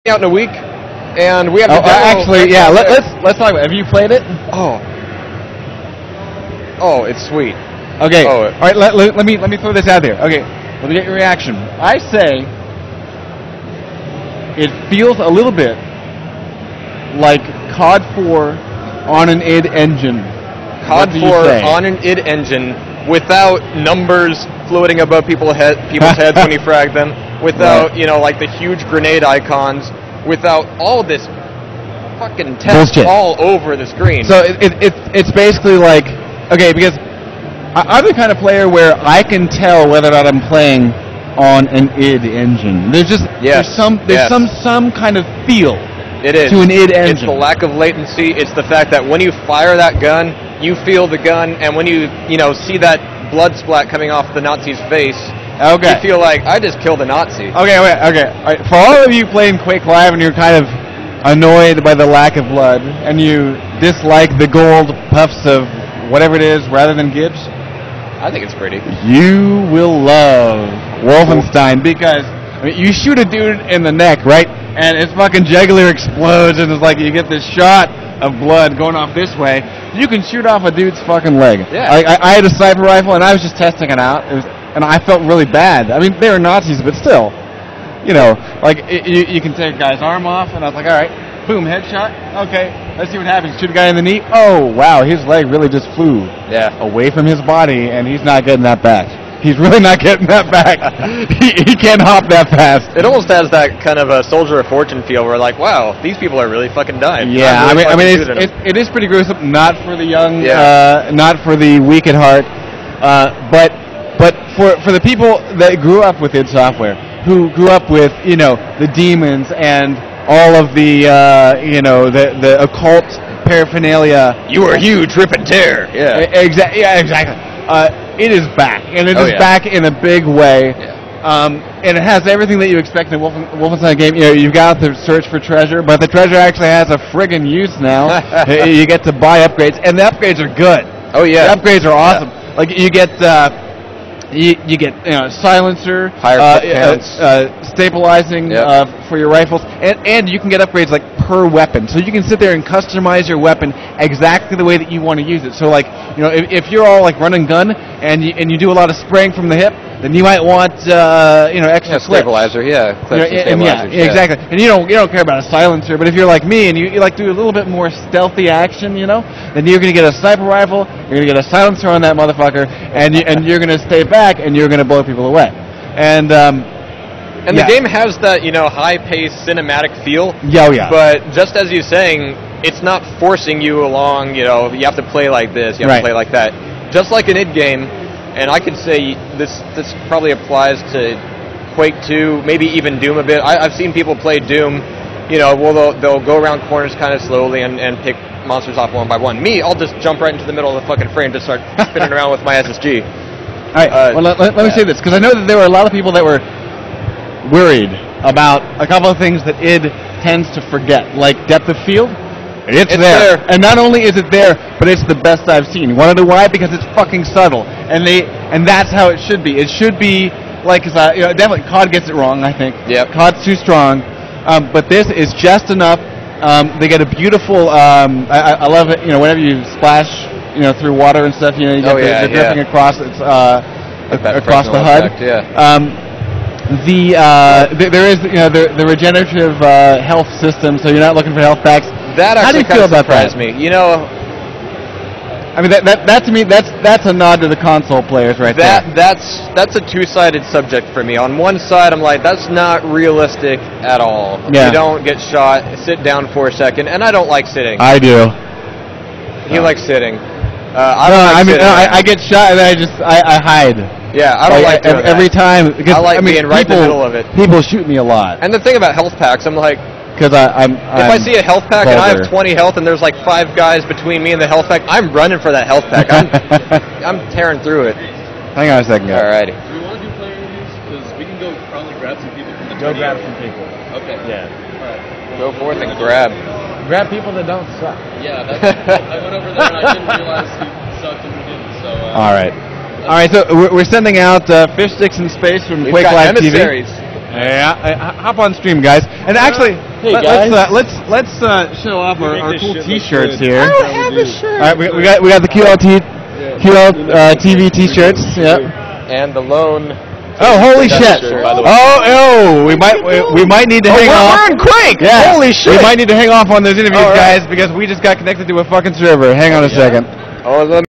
out in a week, and we have. Actually, yeah. Let's talk about it. Have you played it? Oh, it's sweet. Okay. All right. Let me throw this out there. Okay. Let me get your reaction. I say it feels a little bit like COD 4 on an id engine. COD 4 on an id engine without numbers floating above people's heads when you frag them, without like the huge grenade icons, without all this fucking text all over the screen. So it's basically like, okay, because I'm the kind of player where I can tell whether or not I'm playing on an id engine. There's some kind of feel. It is. To an id engine. It's the lack of latency. It's the fact that when you fire that gun, you feel the gun, and when you see that blood splat coming off the Nazi's face, you feel like I just killed a Nazi. Okay. All right. For all of you playing Quake Live and you're kind of annoyed by the lack of blood, and you dislike the gold puffs of whatever it is rather than Gibbs, I think it's pretty. You will love Wolfenstein because you shoot a dude in the neck, right? And his fucking jugular explodes, and it's like you get this shot of blood going off this way. You can shoot off a dude's fucking leg. Yeah. I had a sniper rifle, and I was just testing it out, and I felt really bad. I mean, they were Nazis, but still, you can take a guy's arm off, and I was like, all right, boom, headshot. Okay, let's see what happens. Shoot a guy in the knee. Oh, wow, his leg really just flew away from his body, and he's not getting that back. He's really not getting that back. he can't hop that fast. It almost has that kind of a Soldier of Fortune feel where, like, wow, these people are really fucking dying. Yeah, it is pretty gruesome. Not for the young, not for the weak at heart, but for the people that grew up with id Software, who grew up with the demons and all of the the occult paraphernalia. You were huge, rip and tear. Yeah. Exactly. It is back, and it is back in a big way. Yeah. And it has everything that you expect in a Wolfenstein game. You've got the search for treasure, but the treasure actually has a friggin' use now. You get to buy upgrades, and the upgrades are good. Oh yeah, the upgrades are awesome. Yeah. Like you get silencer, stabilizing for your rifles, and you can get upgrades like per weapon. So you can sit there and customize your weapon exactly the way that you want to use it. So like if you're all like run and gun and you do a lot of spraying from the hip, then you might want extra stabilizer, exactly. And you don't care about a silencer, but if you're like me and you like do a little bit more stealthy action, then you're gonna get a sniper rifle, you're gonna get a silencer on that motherfucker, and you're gonna stay back and you're gonna blow people away. And the game has that high-paced cinematic feel. Yeah. But just as you're saying, it's not forcing you along. You have to play like this, you have to play like that. Just like an id game. And I could say this probably applies to Quake 2, maybe even Doom a bit. I've seen people play Doom, they'll go around corners kind of slowly and pick monsters off one by one. Me, I'll just jump right into the middle of the fucking frame to start spinning around with my SSG. All right, let me say this, because I know that there were a lot of people that were worried about a couple of things that id tends to forget, like depth of field. It's there. And not only is it there, but it's the best I've seen. You want to know why? Because it's fucking subtle. And that's how it should be. It should be like, definitely COD gets it wrong, I think. Yep. COD's too strong. But this is just enough. They get a beautiful, I love it, whenever you splash, through water and stuff, you get the drifting across, across the HUD. Effect, there is the regenerative health system, so you're not looking for health packs. That actually kind of surprised me. I mean, that to me, that's a nod to the console players right there. That's a two-sided subject for me. On one side, I'm like, that's not realistic at all. Yeah. You don't get shot, sit down for a second, and I don't like sitting. I do. He likes sitting. I get shot and I hide. Yeah, I don't like doing every that. time. Because, I like being right in the middle of it. People shoot me a lot. And the thing about health packs, I'm like, because if I see a health pack and I have 20 health and there's like 5 guys between me and the health pack, I'm running for that health pack. I'm tearing through it. Hang on a second, guys. Alrighty. Do we want to do player interviews? Because we can go probably grab some people from the Go grab some people. Okay. Yeah. Alright. Go forth and grab. Grab people that don't suck. Yeah, I went over there and I didn't realize who sucked and who didn't. So. All right, so we're sending out fish sticks in space from Quake Live TV. Emissaries. Yeah, hop on stream, guys. And actually, Hey guys. Let's show off our cool T-shirts here. I don't have a shirt. All right, we got the QL TV T-shirts. Yep. And the lone. Oh, holy shit! Shirt, by the way. Oh, we might need to hang off. We're on Quake. Yeah, Holy shit! We might need to hang off on those interviews, All right. guys, because we just got connected to a fucking server. Hang on a second. Oh, let me